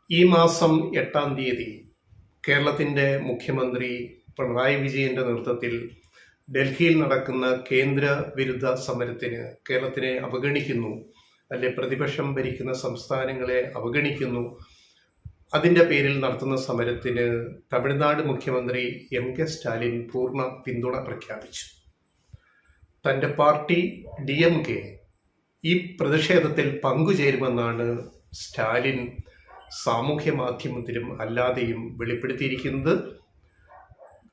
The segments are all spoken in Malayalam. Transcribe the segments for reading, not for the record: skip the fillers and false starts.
ഈ മാസം 8-ാം തീയതി കേരളത്തിൻ്റെ മുഖ്യമന്ത്രി പിണറായി വിജയൻ്റെ നേതൃത്വത്തിൽ ഡൽഹിയിൽ നടക്കുന്ന കേന്ദ്ര വിരുദ്ധ സമരത്തിന് കേരളത്തിനെ അവഗണിക്കുന്നു, അല്ലെ പ്രതിപക്ഷം ഭരിക്കുന്ന സംസ്ഥാനങ്ങളെ അവഗണിക്കുന്നു. അതിൻ്റെ പേരിൽ നടത്തുന്ന സമരത്തിന് തമിഴ്നാട് മുഖ്യമന്ത്രി എം.കെ. സ്റ്റാലിൻ പൂർണ്ണ പിന്തുണ പ്രഖ്യാപിച്ചു. തൻ്റെ പാർട്ടി DMK ഈ പ്രതിഷേധത്തിൽ പങ്കുചേരുമെന്നാണ് സ്റ്റാലിൻ സാമൂഹ്യ മാധ്യമത്തിലും അല്ലാതെയും വെളിപ്പെടുത്തിയിരിക്കുന്നത്.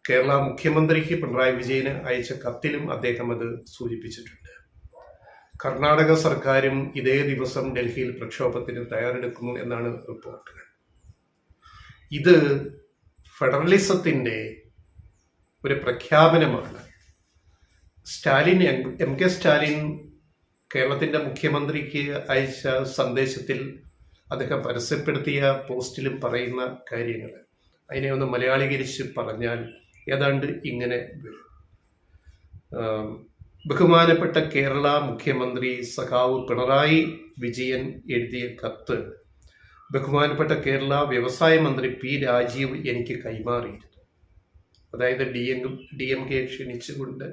കേരള മുഖ്യമന്ത്രിക്ക് പിണറായി വിജയന് അയച്ച കത്തിലും അദ്ദേഹം അത് സൂചിപ്പിച്ചിട്ടുണ്ട്. കർണാടക സർക്കാരും ഇതേ ദിവസം ഡൽഹിയിൽ പ്രക്ഷോഭത്തിന് തയ്യാറെടുക്കുന്നു എന്നാണ് റിപ്പോർട്ടുകൾ. ഇത് ഫെഡറലിസത്തിൻ്റെ ഒരു പ്രഖ്യാപനമാണ്. എം.കെ. സ്റ്റാലിൻ കേരളത്തിൻ്റെ മുഖ്യമന്ത്രിക്ക് അയച്ച സന്ദേശത്തിൽ അദ്ദേഹം പരസ്യപ്പെടുത്തിയ പോസ്റ്റിലും പറയുന്ന കാര്യങ്ങൾ, അതിനെ ഒന്ന് മലയാളീകരിച്ച് പറഞ്ഞാൽ ഏതാണ്ട് ഇങ്ങനെ വരും. ബഹുമാനപ്പെട്ട കേരള മുഖ്യമന്ത്രി സഖാവ് പിണറായി വിജയൻ എഴുതിയ കത്ത് ബഹുമാനപ്പെട്ട കേരള വ്യവസായ മന്ത്രി P. രാജീവ് എനിക്ക് കൈമാറിയിരുന്നു. അതായത് DMK ക്ഷണിച്ചുകൊണ്ട്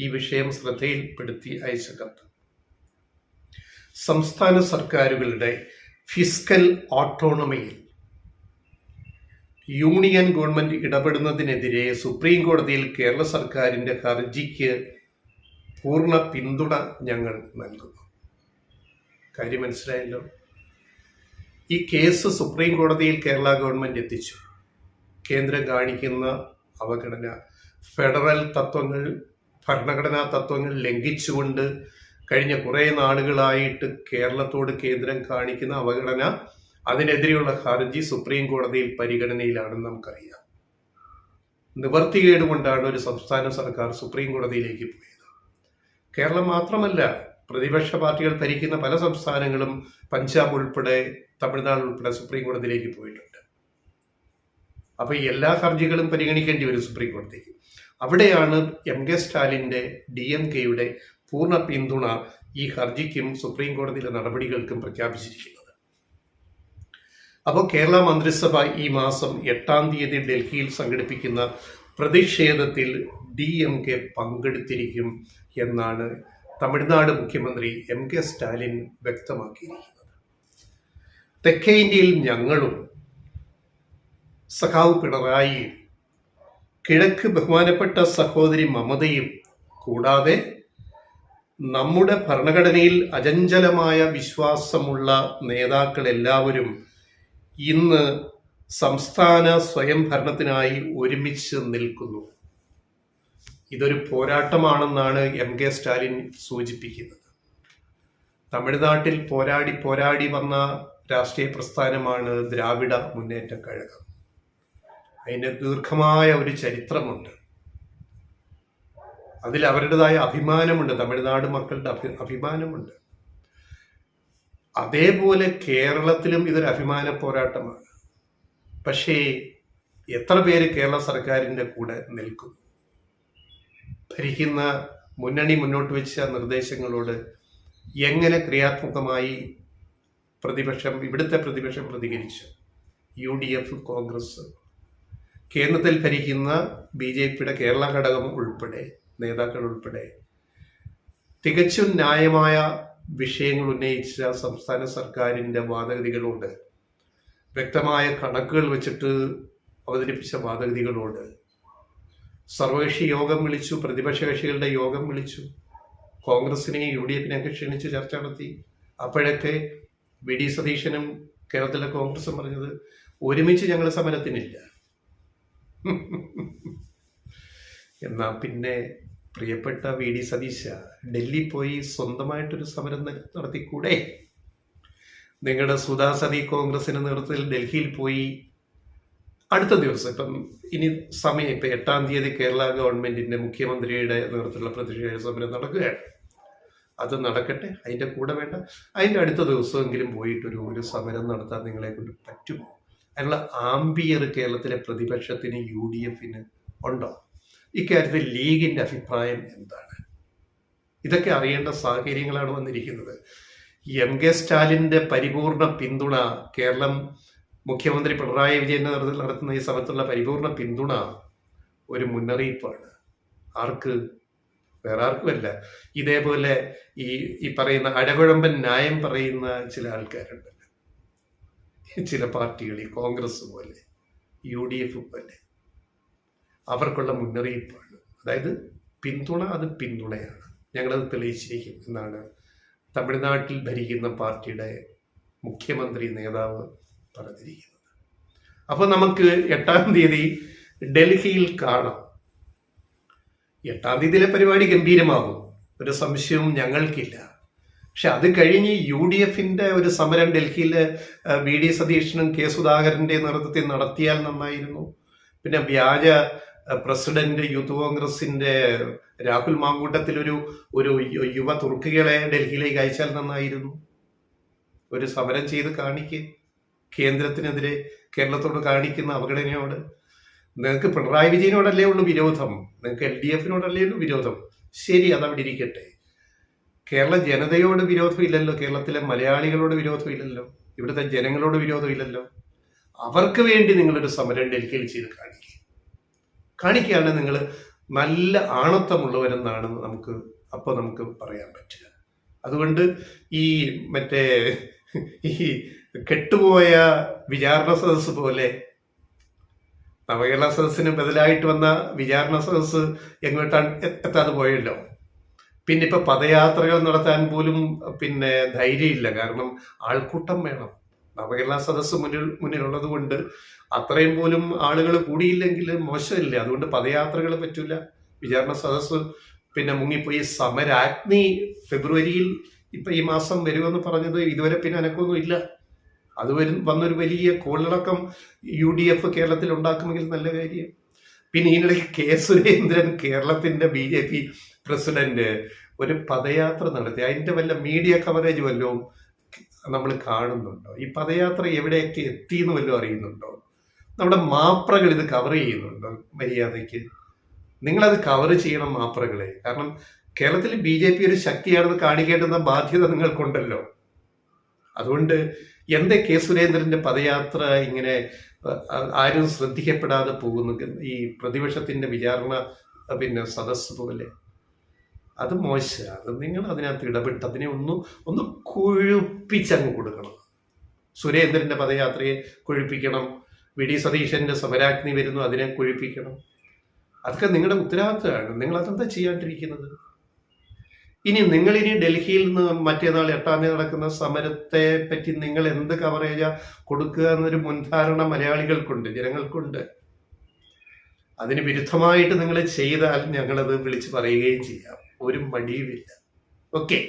ഈ വിഷയം ശ്രദ്ധയിൽപ്പെടുത്തി അയച്ച കത്ത്. സംസ്ഥാന സർക്കാരുകളുടെ ഫിസ്ക്കൽ ഓട്ടോണമിയിൽ യൂണിയൻ ഗവൺമെന്റ് ഇടപെടുന്നതിനെതിരെ സുപ്രീം കോടതിയിൽ കേരള സർക്കാരിൻ്റെ ഹർജിക്ക് പൂർണ്ണ പിന്തുണ ഞങ്ങൾ നൽകുന്നു. കാര്യം മനസ്സിലായല്ലോ. ഈ കേസ് സുപ്രീം കോടതിയിൽ കേരള ഗവൺമെന്റ് എത്തിച്ചു. കേന്ദ്രം കാണിക്കുന്ന അവഗണന, ഫെഡറൽ തത്വങ്ങൾ, ഭരണഘടനാ തത്വങ്ങൾ ലംഘിച്ചുകൊണ്ട് കഴിഞ്ഞ കുറേ നാളുകളായിട്ട് കേരളത്തോട് കേന്ദ്രം കാണിക്കുന്ന അവഗണന, അതിനെതിരെയുള്ള ഹർജി സുപ്രീം കോടതിയിൽ പരിഗണനയിലാണെന്ന് നമുക്കറിയാം. നിവർത്തികേട് കൊണ്ടാണ് ഒരു സംസ്ഥാന സർക്കാർ സുപ്രീം കോടതിയിലേക്ക് പോയത്. കേരളം മാത്രമല്ല, പ്രതിപക്ഷ പാർട്ടികൾ ഭരിക്കുന്ന പല സംസ്ഥാനങ്ങളും പഞ്ചാബ് ഉൾപ്പെടെ തമിഴ്നാട് ഉൾപ്പെടെ സുപ്രീം കോടതിയിലേക്ക് പോയിട്ടുണ്ട്. അപ്പൊ എല്ലാ ഹർജികളും പരിഗണിക്കേണ്ടി വരും സുപ്രീം കോടതിക്ക്. അവിടെയാണ് എം.കെ. സ്റ്റാലിൻ്റെ DMKയുടെ പൂർണ്ണ പിന്തുണ ഈ ഹർജിക്കും സുപ്രീം കോടതിയിലെ നടപടികൾക്കും പ്രഖ്യാപിച്ചിരിക്കുന്നത്. അപ്പോൾ കേരള മന്ത്രിസഭ ഈ മാസം 8-ാം തീയതി ഡൽഹിയിൽ സംഘടിപ്പിക്കുന്ന പ്രതിഷേധത്തിൽ DMK പങ്കെടുത്തിരിക്കും എന്നാണ് തമിഴ്നാട് മുഖ്യമന്ത്രി എം.കെ. സ്റ്റാലിൻ വ്യക്തമാക്കിയിരിക്കുന്നത്. തെക്കേ ഇന്ത്യയിൽ ഞങ്ങളും സഖാവ് പിണറായിയും കിഴക്ക് ബഹുമാനപ്പെട്ട സഹോദരി മമതയും കൂടാതെ നമ്മുടെ ഭരണഘടനയിൽ അചഞ്ചലമായ വിശ്വാസമുള്ള നേതാക്കൾ എല്ലാവരും ഇന്ന് സംസ്ഥാന സ്വയംഭരണത്തിനായി ഒരുമിച്ച് നിൽക്കുന്നു. ഇതൊരു പോരാട്ടമാണെന്നാണ് എം.കെ. സ്റ്റാലിൻ സൂചിപ്പിക്കുന്നത്. തമിഴ്നാട്ടിൽ പോരാടി വന്ന രാഷ്ട്രീയ പ്രസ്ഥാനമാണ് ദ്രാവിഡ മുന്നേറ്റ കഴകം. അതിന് ദീർഘമായ ഒരു ചരിത്രമുണ്ട്. അതിൽ അവരുടേതായ അഭിമാനമുണ്ട്, തമിഴ്നാട് മക്കളുടെ അഭിമാനമുണ്ട്. അതേപോലെ കേരളത്തിലും ഇതൊരു അഭിമാന പോരാട്ടമാണ്. പക്ഷേ എത്ര പേര് കേരള സർക്കാരിൻ്റെ കൂടെ നിൽക്കും? ഭരിക്കുന്ന മുന്നണി മുന്നോട്ട് വെച്ച നിർദ്ദേശങ്ങളോട് എങ്ങനെ ക്രിയാത്മകമായി ഇവിടുത്തെ പ്രതിപക്ഷം പ്രതികരിച്ചു? UDF, കോൺഗ്രസ്, കേന്ദ്രത്തിൽ ഭരിക്കുന്ന BJPയുടെ കേരള ഘടകം ഉൾപ്പെടെ നേതാക്കൾ ഉൾപ്പെടെ തികച്ചും ന്യായമായ വിഷയങ്ങൾ ഉന്നയിച്ച സംസ്ഥാന സർക്കാരിൻ്റെ വാദഗതികളോട്, വ്യക്തമായ കണക്കുകൾ വെച്ചിട്ട് അവതരിപ്പിച്ച വാദഗതികളോട് സർവകക്ഷി യോഗം വിളിച്ചു, പ്രതിപക്ഷ കക്ഷികളുടെ യോഗം വിളിച്ചു, കോൺഗ്രസിനെയും UDFനെയൊക്കെ ക്ഷണിച്ച് ചർച്ച നടത്തി. അപ്പോഴൊക്കെ VD സതീശനും കേരളത്തിലെ കോൺഗ്രസും പറഞ്ഞത് ഒരുമിച്ച് ഞങ്ങൾ സമരത്തിനില്ല. എന്നാ പിന്നെ പ്രിയപ്പെട്ട VD സതീശ, ഡൽഹി പോയി സ്വന്തമായിട്ടൊരു സമരം നടത്തിക്കൂടെ? നിങ്ങളുടെ സുധാസതി കോൺഗ്രസിന്റെ നേതൃത്വത്തിൽ ഡൽഹിയിൽ പോയി അടുത്ത ദിവസം, ഇപ്പം ഇനി സമയം, ഇപ്പം 8-ാം തീയതി കേരള ഗവൺമെന്റിന്റെ മുഖ്യമന്ത്രിയുടെ നേതൃത്വത്തിലുള്ള പ്രതിഷേധ സമരം നടക്കുകയാണ്. അത് നടക്കട്ടെ, അതിൻ്റെ കൂടെ വേണ്ട, അതിൻ്റെ അടുത്ത ദിവസമെങ്കിലും പോയിട്ടൊരു സമരം നടത്താൻ നിങ്ങളെ കൊണ്ട് പറ്റുമോ? അതിനുള്ള ആംബിയർ കേരളത്തിലെ പ്രതിപക്ഷത്തിന് UDFന് ഉണ്ടോ? ഇക്കാര്യത്തിൽ ലീഗിൻ്റെ അഭിപ്രായം എന്താണ്? ഇതൊക്കെ അറിയേണ്ട സാഹചര്യങ്ങളാണ് വന്നിരിക്കുന്നത്. എം.കെ. സ്റ്റാലിൻ്റെ പരിപൂർണ പിന്തുണ കേരളം മുഖ്യമന്ത്രി പിണറായി വിജയന്റെ നേതൃത്വത്തിൽ നടത്തുന്ന ഈ സമരത്തുള്ള പരിപൂർണ പിന്തുണ ഒരു മുന്നറിയിപ്പാണ്. ആർക്ക്? വേറെ ആർക്കുമല്ല. ഇതേപോലെ ഈ പറയുന്ന അഴകുഴമ്പൻ ന്യായം പറയുന്ന ചില ആൾക്കാരുണ്ടല്ലോ, ചില പാർട്ടികൾ, ഈ കോൺഗ്രസ് പോലെ, UDF പോലെ, അവർക്കുള്ള മുന്നറിയിപ്പാണ്. അതായത് പിന്തുണ അത് പിന്തുണയാണ്, ഞങ്ങളത് തെളിയിച്ചിരിക്കും എന്നാണ് തമിഴ്നാട്ടിൽ ഭരിക്കുന്ന പാർട്ടിയുടെ മുഖ്യമന്ത്രി നേതാവ് പറഞ്ഞിരിക്കുന്നത്. അപ്പോൾ നമുക്ക് 8-ാം തീയതി ഡൽഹിയിൽ കാണാം. 8-ാം തീയതിയിലെ പരിപാടി ഗംഭീരമാകും, ഒരു സംശയവും ഞങ്ങൾക്കില്ല. പക്ഷെ അത് കഴിഞ്ഞ് UDFന്റെ ഒരു സമരം ഡൽഹിയിൽ VD സതീശനും K സുധാകരന്റെ നേതൃത്വത്തിൽ നടത്തിയാൽ നന്നായിരുന്നു. പിന്നെ വ്യാജ പ്രസിഡന്റ് യൂത്ത് കോൺഗ്രസിന്റെ രാഹുൽ മാങ്കൂട്ടത്തിൽ ഒരു യുവ തുർക്കികളെ ഡൽഹിയിലേക്ക് അയച്ചാൽ നന്നായിരുന്നു. ഒരു സമരം ചെയ്ത് കാണിക്കുക, കേന്ദ്രത്തിനെതിരെ കേരളത്തോട് കാണിക്കുന്ന അവഗണനയോട്. നിങ്ങൾക്ക് പിണറായി വിജയനോടല്ലേ ഉള്ളൂ വിരോധം, നിങ്ങൾക്ക് LDFനോടല്ലേ ഉള്ളൂ വിരോധം. ശരി, അതവിടെ ഇരിക്കട്ടെ. കേരള ജനതയോട് വിരോധമില്ലല്ലോ, കേരളത്തിലെ മലയാളികളോട് വിരോധമില്ലല്ലോ, ഇവിടുത്തെ ജനങ്ങളോട് വിരോധമില്ലല്ലോ. അവർക്ക് വേണ്ടി നിങ്ങളൊരു സമരം ഡൽഹിയിൽ ചെയ്ത് കാണിക്കുകയാണ് നിങ്ങൾ നല്ല ആണത്തമുള്ളവരെന്നാണ് നമുക്ക് പറയാൻ പറ്റുക. അതുകൊണ്ട് ഈ കെട്ടുപോയ വിചാരണ സദസ്സ് പോലെ നവകേരള സദസ്സിന് ബദലായിട്ട് വന്ന വിചാരണ സദസ്സ് എങ്ങോട്ടാണ് എത്താതെ പോയല്ലോ. പിന്നെ ഇപ്പൊ പദയാത്രകൾ നടത്താൻ പോലും ധൈര്യമില്ല, കാരണം ആൾക്കൂട്ടം വേണം. നവകേരള സദസ്സ് മുന്നിലുള്ളത് കൊണ്ട് അത്രയും പോലും ആളുകൾ കൂടിയില്ലെങ്കിൽ മോശമില്ല. അതുകൊണ്ട് പദയാത്രകൾ പറ്റൂല, വിചാരണ സദസ്സ് മുങ്ങിപ്പോയി. സമരാഗ്നി ഫെബ്രുവരിയിൽ ഈ മാസം വരുമെന്ന് പറഞ്ഞത് ഇതുവരെ അനക്കൊന്നും ഇല്ല. അത് വന്നൊരു വലിയ കോളിളക്കം UDF കേരളത്തിൽ ഉണ്ടാക്കുമെങ്കിൽ നല്ല കാര്യം. പിന്നെ ഇതിനിടയ്ക്ക് K സുരേന്ദ്രൻ, കേരളത്തിന്റെ BJP പ്രസിഡന്റ്, ഒരു പദയാത്ര നടത്തി. അതിന്റെ വല്ല മീഡിയ കവറേജ് വല്ലതും നമ്മൾ കാണുന്നുണ്ടോ? ഈ പദയാത്ര എവിടെയൊക്കെ എത്തിയെന്ന് വല്ലതും അറിയുന്നുണ്ടോ? നമ്മുടെ മാപ്രകൾ ഇത് കവർ ചെയ്യുന്നുണ്ടോ മര്യാദയ്ക്ക്? നിങ്ങളത് കവർ ചെയ്യണം മാപ്രകളെ. കാരണം കേരളത്തിൽ BJP ഒരു ശക്തിയാണെന്ന് കാണിക്കേണ്ടുന്ന ബാധ്യത നിങ്ങൾക്കുണ്ടല്ലോ. അതുകൊണ്ട് എന്തേ K സുരേന്ദ്രന്റെ പദയാത്ര ഇങ്ങനെ ആരും ശ്രദ്ധിക്കപ്പെടാതെ പോകുന്നു? ഈ പ്രതിപക്ഷത്തിന്റെ വിചാരണ സദസ്സ് പോലെ അത് മോശം. അത് നിങ്ങൾ അതിനകത്ത് ഇടപെട്ട് അതിനെ ഒന്ന് കൊഴുപ്പിച്ചങ്ങ് കൊടുക്കണം. സുരേന്ദ്രന്റെ പദയാത്രയെ കൊഴുപ്പിക്കണം, VD സതീശന്റെ സമരാഗ്നി വരുന്നു അതിനെ കൊഴുപ്പിക്കണം. അതൊക്കെ നിങ്ങളുടെ ഉത്തരവാദിത്തമാണ്. നിങ്ങൾ അതെന്താ ചെയ്യാണ്ടിരിക്കുന്നത്? നിങ്ങളിനി ഡൽഹിയിൽ നിന്ന് മറ്റേനാൾ 8-ാം തീയതി നടക്കുന്ന സമരത്തെ പറ്റി നിങ്ങൾ എന്ത് കവറേജാ കൊടുക്കുക എന്നൊരു മുൻധാരണ മലയാളികൾക്കുണ്ട്, ജനങ്ങൾക്കുണ്ട്. അതിന് വിരുദ്ധമായിട്ട് നിങ്ങൾ ചെയ്താൽ ഞങ്ങളത് വിളിച്ച് പറയുകയും ചെയ്യാം, ഒരു മടിയുമില്ല. ഓക്കെ.